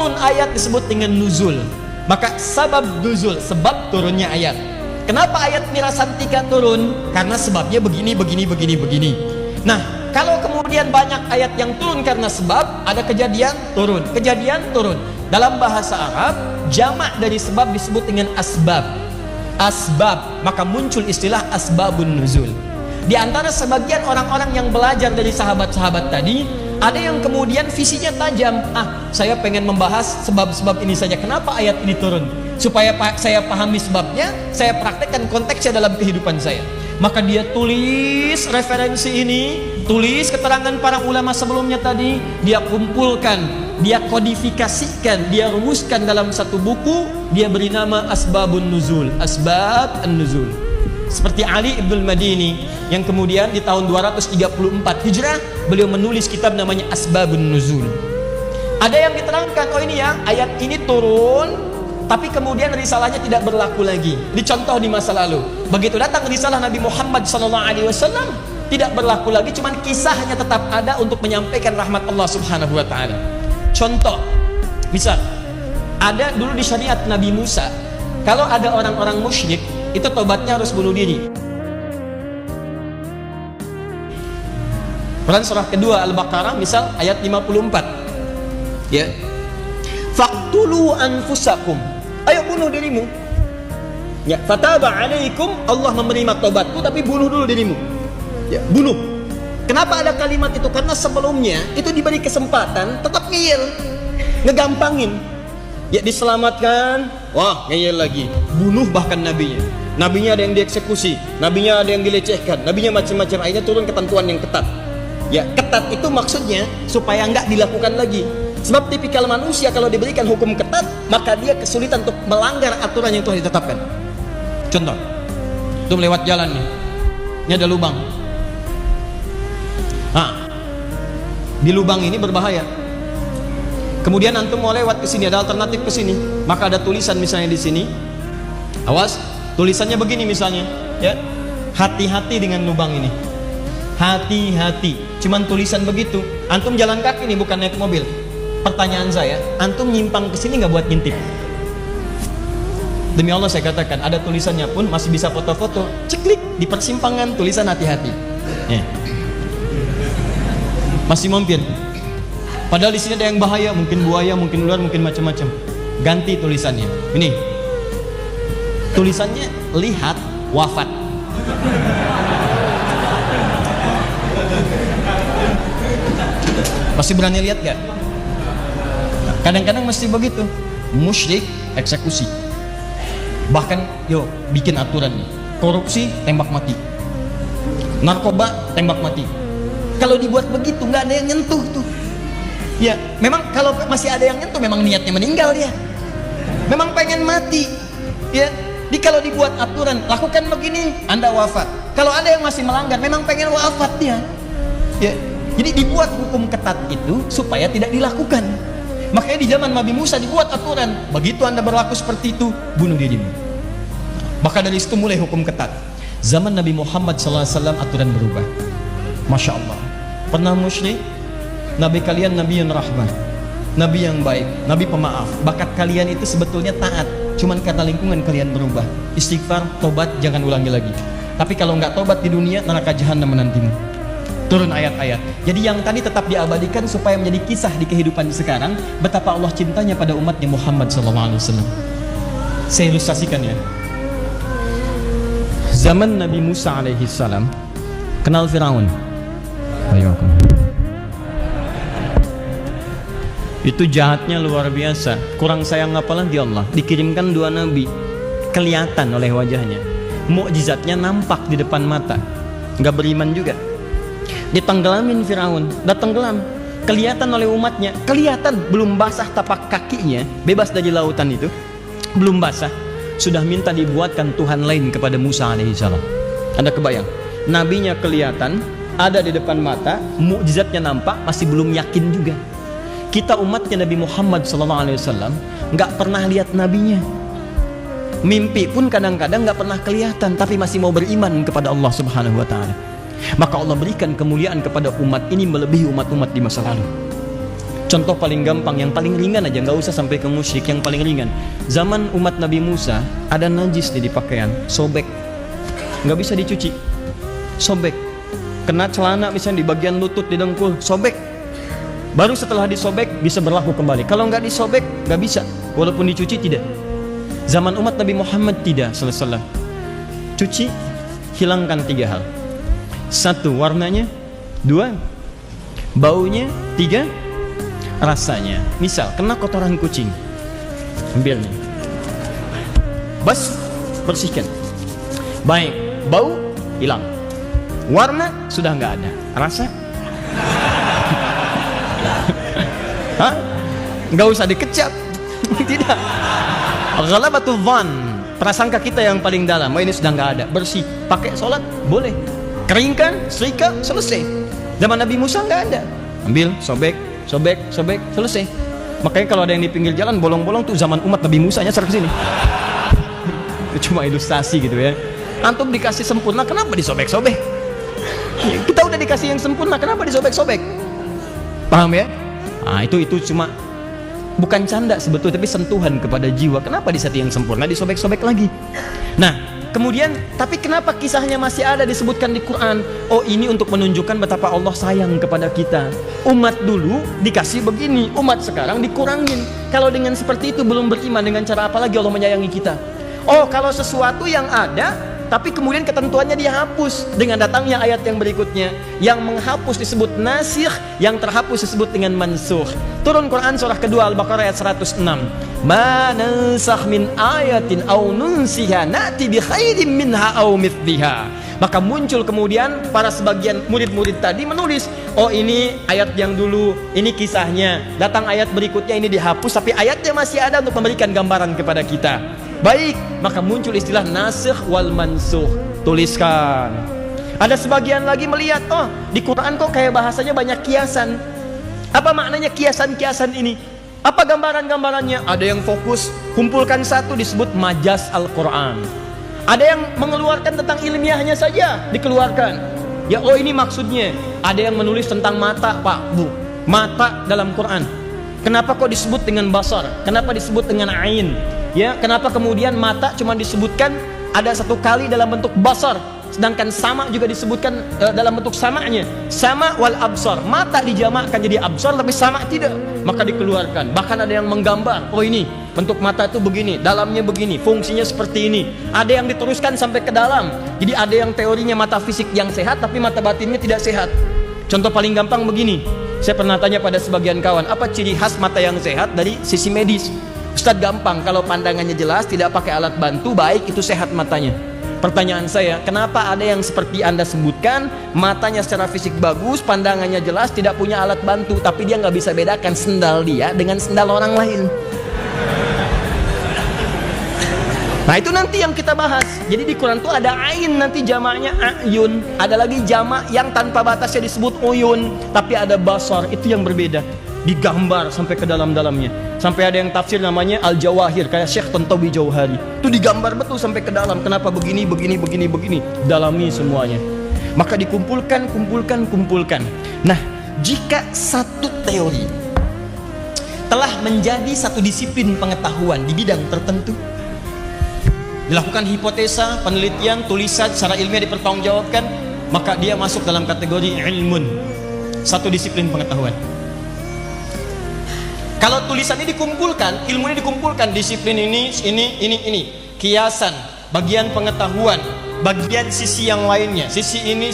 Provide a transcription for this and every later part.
turun ayat disebut dengan nuzul. Maka sabab nuzul, sebab turunnya ayat. Kenapa ayat Mirasantika turun? Karena sebabnya begini. Nah, kalau kemudian banyak ayat yang turun karena sebab, ada kejadian turun. Dalam bahasa Arab, jamak dari sebab disebut dengan asbab. Maka muncul istilah asbabun nuzul. Di antara sebagian orang-orang yang belajar dari sahabat-sahabat tadi, ada yang kemudian visinya tajam. Saya pengen membahas sebab-sebab ini saja. Kenapa ayat ini turun? Supaya saya pahami sebabnya, saya praktekkan konteksnya dalam kehidupan saya. Maka dia tulis referensi ini, tulis keterangan para ulama sebelumnya tadi, dia kumpulkan, dia kodifikasikan, dia rumuskan dalam satu buku, dia beri nama Asbabun Nuzul, Asbab An-Nuzul. Seperti Ali Ibn Madini yang kemudian di tahun 234 Hijrah beliau menulis kitab namanya Asbabun Nuzul. Ada yang diterangkan, oh ini ya, ayat ini turun tapi kemudian risalahnya tidak berlaku lagi. Dicontoh di masa lalu. Begitu datang risalah Nabi Muhammad SAW, tidak berlaku lagi, cuman kisahnya tetap ada untuk menyampaikan rahmat Allah Subhanahu wa taala. Contoh, misal ada dulu di syariat Nabi Musa, kalau ada orang-orang musyrik, itu tobatnya harus bunuh diri. Quran surah kedua Al-Baqarah misal ayat 54. Ya. Faqtulu anfusakum. Ayo bunuh dirimu. Ya, fataba alaikum, Allah menerima tobatku tapi bunuh dulu dirimu. Ya, bunuh. Kenapa ada kalimat itu? Karena sebelumnya itu diberi kesempatan tetap ngeyel, ngegampangin. Ya, diselamatkan, wah ngeyel lagi, bunuh bahkan nabinya. Nabinya ada yang dieksekusi, nabinya ada yang dilecehkan, nabinya macam-macam. Akhirnya turun ketentuan yang ketat. Ya, ketat itu maksudnya supaya enggak dilakukan lagi. Sebab tipikal manusia kalau diberikan hukum ketat, maka dia kesulitan untuk melanggar aturan yang telah ditetapkan. Contoh, itu melewat jalan nih, ini ada lubang. Di lubang ini berbahaya. Kemudian antum mau lewat ke sini, ada alternatif ke sini, maka ada tulisan misalnya di sini. Awas, tulisannya begini misalnya, ya. Hati-hati dengan lubang ini. Hati-hati. Cuman tulisan begitu. Antum jalan kaki nih, bukan naik mobil. Pertanyaan saya, antum nyimpang ke sini nggak buat ngintip? Demi Allah saya katakan, ada tulisannya pun masih bisa foto-foto. Ceklik di persimpangan tulisan hati-hati. Ya. Masih mungkin. Padahal di sini ada yang bahaya, mungkin buaya, mungkin ular, mungkin macam-macam. Ganti tulisannya. Ini. Tulisannya lihat wafat. Masih berani lihat gak? Kadang-kadang mesti begitu. Musyrik eksekusi. Bahkan bikin aturan nih. Korupsi tembak mati. Narkoba tembak mati. Kalau dibuat begitu nggak ada yang nyentuh tuh. Ya, memang kalau masih ada yang nyentuh memang niatnya meninggal dia. Memang pengen mati. Ya, kalau dibuat aturan lakukan begini, Anda wafat. Kalau ada yang masih melanggar memang pengen wafat dia. Ya. Jadi dibuat hukum ketat itu supaya tidak dilakukan. Makanya di zaman Nabi Musa dibuat aturan, begitu Anda berlaku seperti itu, bunuh dirimu. Maka dari situ mulai hukum ketat. Zaman Nabi Muhammad SAW aturan berubah. Masya Allah. Pernah musyrik, Nabi kalian Nabi yang rahmah, Nabi yang baik, Nabi pemaaf. Bakat kalian itu sebetulnya taat, cuman karena lingkungan kalian berubah. Istighfar, tobat, jangan ulangi lagi. Tapi kalau nggak tobat di dunia, neraka jahanam menantimu. Turun ayat-ayat. Jadi yang tadi tetap diabadikan supaya menjadi kisah di kehidupan sekarang, betapa Allah cintanya pada umatnya Muhammad SAW. Saya ilustrasikan ya. Zaman Nabi Musa alaihissalam, kenal Firaun. Itu jahatnya luar biasa. Kurang sayang apalagi Allah. Dikirimkan 2 nabi, kelihatan oleh wajahnya, mukjizatnya nampak di depan mata. Nggak beriman juga. Ditenggelamin Firaun, tenggelam, kelihatan oleh umatnya, kelihatan belum basah tapak kakinya, bebas dari lautan itu, belum basah, sudah minta dibuatkan Tuhan lain kepada Musa alaihissalam. Anda kebayang, nabinya kelihatan, ada di depan mata, mukjizatnya nampak, masih belum yakin juga. Kita umatnya Nabi Muhammad SAW nggak pernah lihat nabinya, mimpi pun kadang-kadang nggak pernah kelihatan, tapi masih mau beriman kepada Allah Subhanahu Wa Taala. Maka Allah berikan kemuliaan kepada umat ini melebihi umat-umat di masa lalu. Contoh paling gampang, yang paling ringan aja, nggak usah sampai ke musyrik, yang paling ringan. Zaman umat Nabi Musa ada najis di pakaian, sobek, nggak bisa dicuci, sobek. Kena celana misalnya di bagian lutut, di dengkul, sobek. Baru setelah disobek bisa berlaku kembali. Kalau nggak disobek nggak bisa, walaupun dicuci tidak. Zaman umat Nabi Muhammad tidak, sallallahu. Cuci, hilangkan 3 hal. 1, warnanya. 2, baunya. 3, rasanya. Misal kena kotoran kucing, ambil nih, bersihkan. Baik, bau hilang, warna sudah nggak ada, rasa hah? Nggak usah dikecap. Tidak. Ghalabatul dhann, prasangka kita yang paling dalam, oh ini sudah nggak ada, bersih, pakai sholat boleh, keringkan, setrika, selesai. Zaman Nabi Musa nggak ada, ambil, sobek, selesai. Makanya kalau ada yang di pinggir jalan bolong-bolong tuh zaman umat Nabi Musa, nyasar ke sini. Itu cuma ilustrasi gitu ya. Antum dikasih sempurna, kenapa disobek-sobek? Kita udah dikasih yang sempurna, kenapa disobek-sobek? Paham ya? Nah, itu cuma bukan canda sebetulnya, tapi sentuhan kepada jiwa. Kenapa di saat yang sempurna disobek-sobek lagi? Nah, kemudian, tapi kenapa kisahnya masih ada disebutkan di Quran? Oh, ini untuk menunjukkan betapa Allah sayang kepada kita. Umat dulu dikasih begini, umat sekarang dikurangin. Kalau dengan seperti itu belum beriman, dengan cara apa lagi Allah menyayangi kita? Oh, kalau sesuatu yang ada tapi kemudian ketentuannya dihapus dengan datangnya ayat yang berikutnya, yang menghapus disebut nasikh, yang terhapus disebut dengan mansukh. Turun Quran surah kedua Al-Baqarah ayat 106. Ma nansakh min ayatin aw nunsiha na'ti bi khairin minha aw mithliha. Maka muncul kemudian para sebagian murid-murid tadi menulis, oh ini ayat yang dulu, ini kisahnya, datang ayat berikutnya ini dihapus, tapi ayatnya masih ada untuk memberikan gambaran kepada kita. Baik, maka muncul istilah nasikh wal mansukh. Tuliskan. Ada sebagian lagi melihat, oh di Quran kok kayak bahasanya banyak kiasan. Apa maknanya kiasan-kiasan ini? Apa gambaran-gambarannya? Ada yang fokus, kumpulkan satu, disebut majas Al-Quran. Ada yang mengeluarkan tentang ilmiahnya saja, dikeluarkan. Ya, oh ini maksudnya. Ada yang menulis tentang mata, Pak, Bu. Mata dalam Quran. Kenapa kok disebut dengan basar? Kenapa disebut dengan ain? Ya, kenapa kemudian mata cuma disebutkan ada 1 kali dalam bentuk basar, sedangkan sama juga disebutkan dalam bentuk samanya, sama wal absar. Mata dijamakkan jadi absar, tapi sama tidak, maka dikeluarkan. Bahkan ada yang menggambar, oh ini bentuk mata itu begini, dalamnya begini, fungsinya seperti ini. Ada yang diteruskan sampai ke dalam. Jadi ada yang teorinya mata fisik yang sehat, tapi mata batinnya tidak sehat. Contoh paling gampang begini, saya pernah tanya pada sebagian kawan, apa ciri khas mata yang sehat dari sisi medis? Ustadz, gampang, kalau pandangannya jelas, tidak pakai alat bantu, baik, itu sehat matanya. Pertanyaan saya, kenapa ada yang seperti Anda sebutkan, matanya secara fisik bagus, pandangannya jelas, tidak punya alat bantu, tapi dia nggak bisa bedakan sendal dia dengan sendal orang lain? Nah, itu nanti yang kita bahas. Jadi di Quran itu ada ain, nanti jamaknya ayun. Ada lagi jamak yang tanpa batasnya disebut uyun, tapi ada basar, itu yang berbeda. Digambar sampai ke dalam-dalamnya. Sampai ada yang tafsir namanya Al-Jawahir, kayak Syekh Tantawi Jauhari. Itu digambar betul sampai ke dalam. Kenapa begini. Dalami semuanya. Maka dikumpulkan. Nah, jika satu teori telah menjadi satu disiplin pengetahuan di bidang tertentu, dilakukan hipotesa, penelitian, tulisan secara ilmiah dipertanggungjawabkan, maka dia masuk dalam kategori ilmun, satu disiplin pengetahuan. Kalau tulisannya dikumpulkan, ilmunya dikumpulkan, disiplin ini, kiasan, bagian pengetahuan, bagian sisi yang lainnya, sisi ini,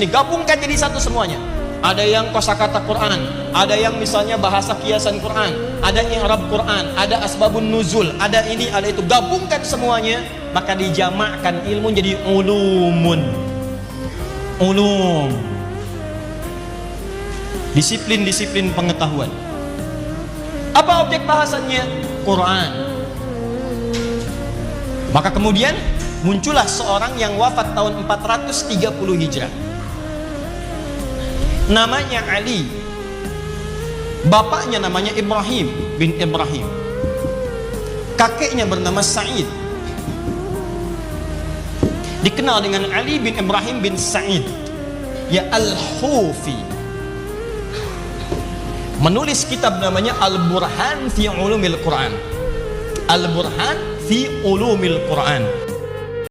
gabungkan jadi satu semuanya. Ada yang kosakata Quran, ada yang misalnya bahasa kiasan Quran, ada i'rab Quran, ada asbabun nuzul, ada ini, ada itu, gabungkan semuanya, maka dijamakkan ilmu jadi ulum. Disiplin-disiplin pengetahuan. Apa objek bahasannya? Quran. Maka kemudian muncullah seorang yang wafat tahun 430 Hijrah. Namanya Ali. Bapaknya namanya Ibrahim bin Ibrahim. Kakeknya bernama Sa'id. Dikenal dengan Ali bin Ibrahim bin Sa'id, ya Al-Hufi. menulis kitab namanya Al-Burhan fi Ulumil Quran. Al-Burhan fi Ulumil Quran.